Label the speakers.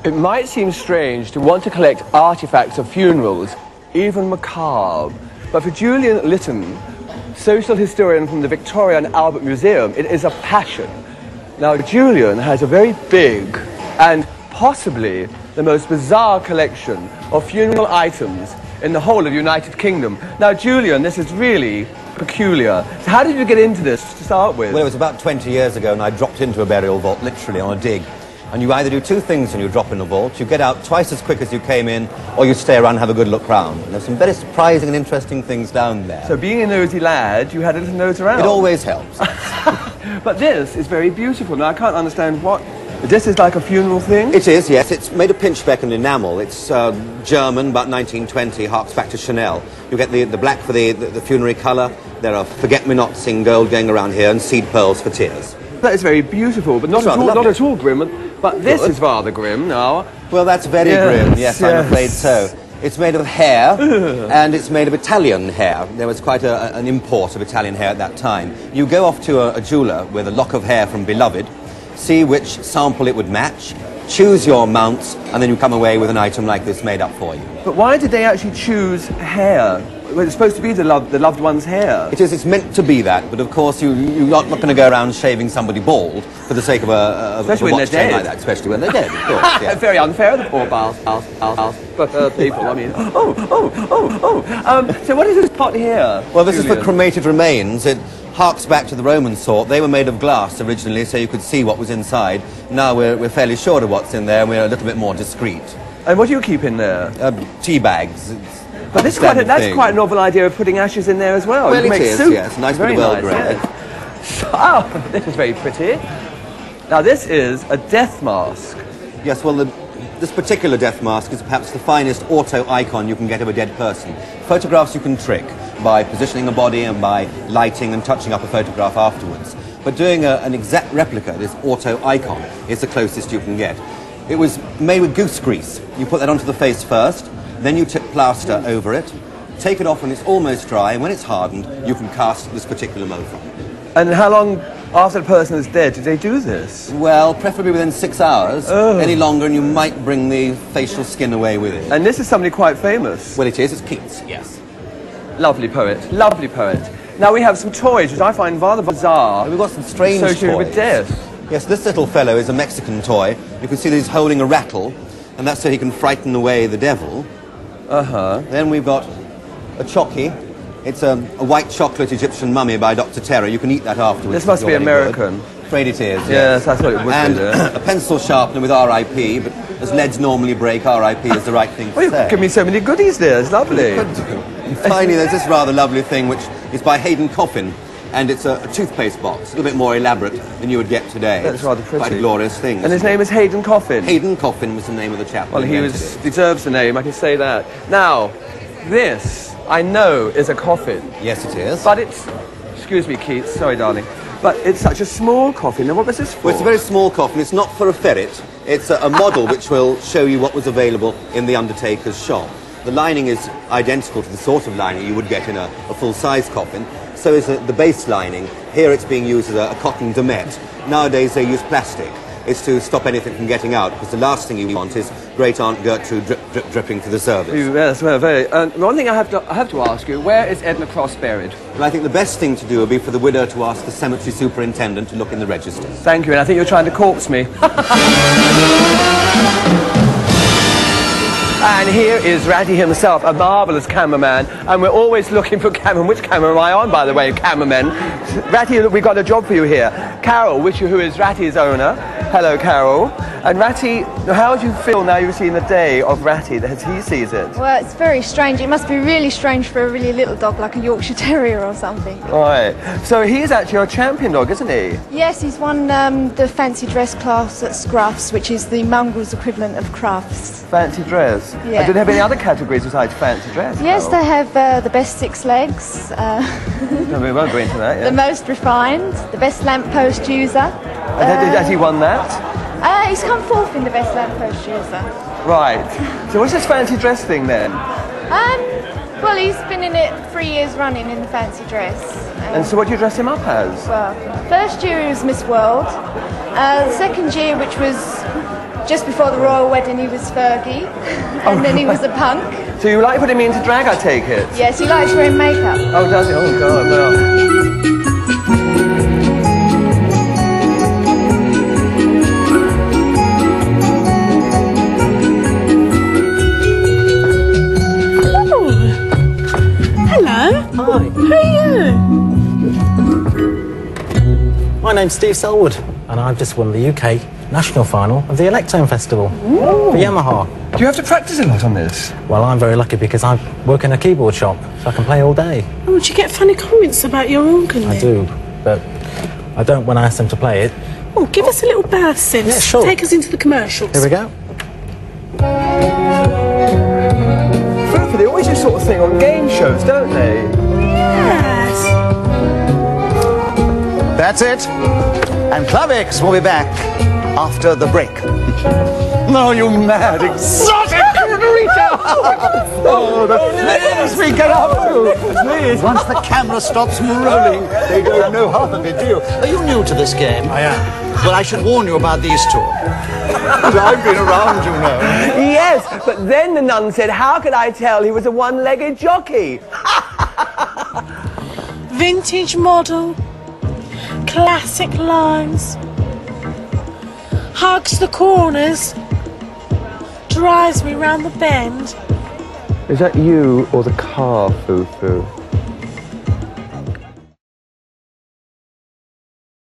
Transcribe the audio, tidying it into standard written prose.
Speaker 1: It might seem strange to want to collect artifacts of funerals, even macabre, but for Julian Lytton, social historian from the Victoria and Albert Museum, it is a passion. Now, Julian has a very big and possibly the most bizarre collection of funeral items in the whole of the United Kingdom. Now, Julian, this is really peculiar. So how did you get into this to start with?
Speaker 2: Well, it was about 20 years ago, and I dropped into a burial vault, literally on a dig. And you either do two things when you drop in a vault. You get out twice as quick as you came in, or you stay around and have a good look round. And there's some very surprising and interesting things down there.
Speaker 1: So being a nosy lad, you had a little nose around.
Speaker 2: It always helps.
Speaker 1: But this is very beautiful. Now, I can't understand what... This is like a funeral thing?
Speaker 2: It is, yes. It's made of pinchbeck and enamel. It's German, about 1920, harks back to Chanel. You get the black for the funerary colour. There are forget-me-nots in gold going around here, and seed pearls for tears.
Speaker 1: That is very beautiful, but not at all grim. But this is rather grim now.
Speaker 2: Well, that's very grim, yes, I'm afraid so. It's made of hair, and it's made of Italian hair. There was quite an import of Italian hair at that time. You go off to a jeweller with a lock of hair from Beloved, see which sample it would match, choose your mounts, and then you come away with an item like this made up for you.
Speaker 1: But why did they actually choose hair? Well, it's supposed to be the loved one's hair.
Speaker 2: It is, it's meant to be that, but of course you're not going to go around shaving somebody bald for the sake of a watch chain like that, especially when they're dead, of course. Yeah.
Speaker 1: Very unfair, the poor people, I mean. So what is this pot here?
Speaker 2: Well, this is for cremated remains. It harks back to the Roman sort. They were made of glass originally, so you could see what was inside. Now we're fairly sure of what's in there, and we're a little bit more discreet.
Speaker 1: And what do you keep in there?
Speaker 2: Tea bags.
Speaker 1: But that's quite a novel idea of putting ashes in there as well.
Speaker 2: Well, it is, yes. Nice bit of Earl Grey.
Speaker 1: Yes. Oh, this is very pretty. Now, this is a death mask.
Speaker 2: Yes, well, this particular death mask is perhaps the finest auto icon you can get of a dead person. Photographs you can trick by positioning a body and by lighting and touching up a photograph afterwards. But doing an exact replica, this auto icon, is the closest you can get. It was made with goose grease. You put that onto the face first, then you tip plaster over it, take it off when it's almost dry, and when it's hardened, you can cast this particular mold from it.
Speaker 1: And how long after the person is dead do they do this?
Speaker 2: Well, preferably within 6 hours. Oh. Any longer, and you might bring the facial skin away with it.
Speaker 1: And this is somebody quite famous?
Speaker 2: Well, it is. It's Keats, yes.
Speaker 1: Lovely poet. Lovely poet. Now, we have some toys, which I find rather bizarre.
Speaker 2: We've got some strange toys.
Speaker 1: Associated with death.
Speaker 2: Yes, this little fellow is a Mexican toy. You can see that he's holding a rattle, and that's so he can frighten away the devil. Then we've got a chocky. It's a white chocolate Egyptian mummy by Dr. Terra. You can eat that afterwards.
Speaker 1: This must be American.
Speaker 2: Afraid it is.
Speaker 1: Yes, that's what it would be.
Speaker 2: And a pencil sharpener with RIP, but as leads normally break, RIP is the right thing to say.
Speaker 1: You've given me so many goodies there. It's lovely.
Speaker 2: And finally, there's this rather lovely thing, which is by Hayden Coffin. And it's a toothpaste box, a little bit more elaborate than you would get today.
Speaker 1: That's rather pretty.
Speaker 2: Quite a glorious thing.
Speaker 1: And his name is Hayden Coffin?
Speaker 2: Hayden Coffin was the name of the chap.
Speaker 1: Well, he deserves the name, I can say that. Now, this, I know, is a coffin.
Speaker 2: Yes, it is.
Speaker 1: But it's... Excuse me, Keats, sorry, darling. But it's such a small coffin. Now, what was this for?
Speaker 2: Well, it's a very small coffin. It's not for a ferret. It's a model which will show you what was available in the undertaker's shop. The lining is identical to the sort of lining you would get in a full-size coffin. So is the base lining. Here it's being used as a cotton domette. Nowadays they use plastic. It's to stop anything from getting out, because the last thing you want is Great Aunt Gertrude dripping through the service.
Speaker 1: Yes, well, very. One thing I have to ask you, where is Edna Cross buried?
Speaker 2: Well, I think the best thing to do would be for the widow to ask the cemetery superintendent to look in the registers.
Speaker 1: Thank you, and I think you're trying to corpse me. And here is Ratty himself, a marvellous cameraman, and we're always looking for cameramen. Which camera am I on, by the way, cameramen? Ratty, we've got a job for you here. Carol, who is Ratty's owner. Hello, Carol. And Ratty, how do you feel now you've seen the day of Ratty as he sees it?
Speaker 3: Well, it's very strange. It must be really strange for a really little dog like a Yorkshire Terrier or something.
Speaker 1: Right. So he's actually a champion dog, isn't he?
Speaker 3: Yes, he's won the fancy dress class at Scruffs, which is the mongrel's equivalent of Crufts.
Speaker 1: Fancy dress?
Speaker 3: Yeah.
Speaker 1: And do they have any other categories besides fancy dress?
Speaker 3: Yes, they have the best 6 legs.
Speaker 1: No, we won't go into that, yeah.
Speaker 3: The most refined, the best lamppost user.
Speaker 1: Has he won that?
Speaker 3: He's come 4th in the best lamppost user.
Speaker 1: Right. So what's this fancy dress thing then?
Speaker 3: Well, he's been in it 3 years running in the fancy dress.
Speaker 1: And so what do you dress him up as?
Speaker 3: Well, first year he was Miss World. The second year, which was Just before the royal wedding, he was Fergie, and then he was a punk.
Speaker 1: So you like putting me into drag, I take it?
Speaker 3: Yes, he likes wearing makeup.
Speaker 1: Oh, does he? Oh, God, well.
Speaker 4: Hello.
Speaker 5: Hi.
Speaker 4: Who are you?
Speaker 5: My name's Steve Selwood, and I've just won the UK National Final of the Electone Festival for Yamaha.
Speaker 1: Do you have to practice a lot on this?
Speaker 5: Well, I'm very lucky because I work in a keyboard shop, so I can play all day.
Speaker 4: Oh, do you get funny comments about your organ then?
Speaker 5: I do, but I don't when I ask them to play it.
Speaker 4: Oh, give us a little burst, Sid.
Speaker 5: Yeah, sure.
Speaker 4: Take us into the commercials.
Speaker 5: Here we go.
Speaker 1: They always do this sort of thing on game shows, don't they?
Speaker 4: Yes.
Speaker 6: That's it. And Club X will be back after the break. No, you mad, exotic Rita! Oh, the things we get up to! Please, once the camera stops rolling, they don't know half of it, do you? Are you new to this game?
Speaker 5: I am.
Speaker 6: Well, I should warn you about these two. I've been around, you know.
Speaker 1: Yes, but then the nun said, how could I tell he was a one-legged jockey?
Speaker 4: Vintage model. Classic lines. Hugs the corners. Drives me round the bend.
Speaker 1: Is that you or the car, Foo-Foo?